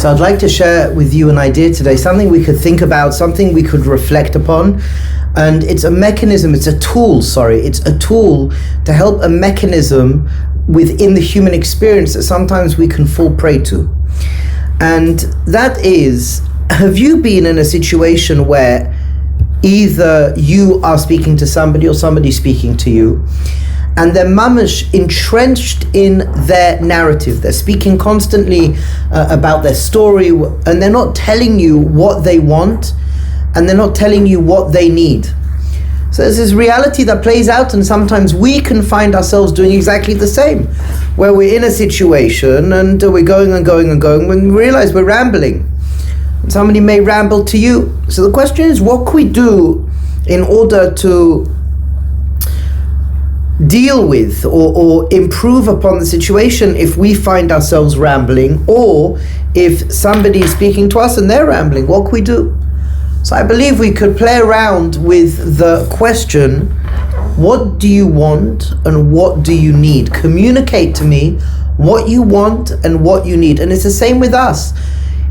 So I'd like to share with you an idea today, something we could think about, something we could reflect upon. And it's a mechanism, it's a tool to help a mechanism within the human experience that sometimes we can fall prey to. And that is, have you been in a situation where either you are speaking to somebody or somebody's speaking to you, and they're mamish entrenched in their narrative? They're speaking constantly about their story, and they're not telling you what they want, and they're not telling you what they need. So there's this reality that plays out, and sometimes we can find ourselves doing exactly the same, where we're in a situation and we're going and going and going, when we realize we're rambling. And somebody may ramble to you. So the question is, what can we do in order to deal with or improve upon the situation if we find ourselves rambling, or if somebody is speaking to us and they're rambling? What can we do? So I believe we could play around with the question, what do you want and what do you need? Communicate to me what you want and what you need. And it's the same with us.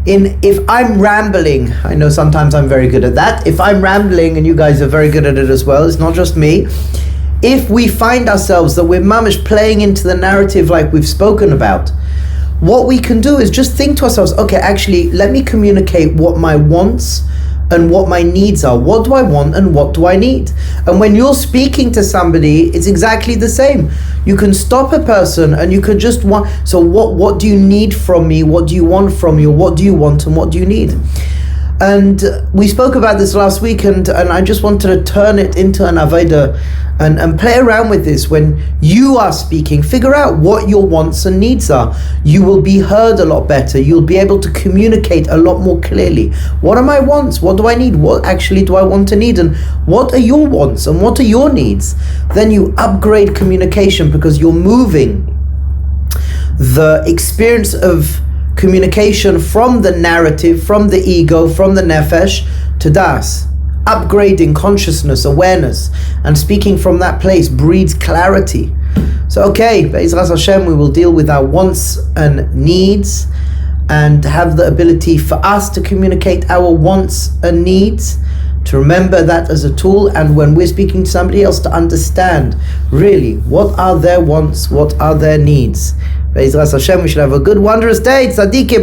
If I'm rambling, I know sometimes I'm very good at that. If I'm rambling, and you guys are very good at it as well, it's not just me. If we find ourselves that we're mamish playing into the narrative like we've spoken about, what we can do is just think to ourselves, okay, actually, let me communicate what my wants and what my needs are. What do I want and what do I need? And when you're speaking to somebody, it's exactly the same. You can stop a person and you could just want, so what do you need from me? What do you want from me? What do you want and what do you need? And we spoke about this last week, and I just wanted to turn it into an avodah and play around with this. When you are speaking, figure out what your wants and needs are. You will be heard a lot better. You'll be able to communicate a lot more clearly. What are my wants? What do I need? What actually do I want to need? And what are your wants and what are your needs? Then you upgrade communication, because you're moving the experience of communication from the narrative, from the ego, from the nefesh to das. Upgrading consciousness, awareness, and speaking from that place breeds clarity. So okay, Be'ezras Hashem, we will deal with our wants and needs and have the ability for us to communicate our wants and needs, to remember that as a tool, and when we're speaking to somebody else, to understand really what are their wants, what are their needs. Be'ezras Hashem, we should have a good, wondrous day. Tzadikim.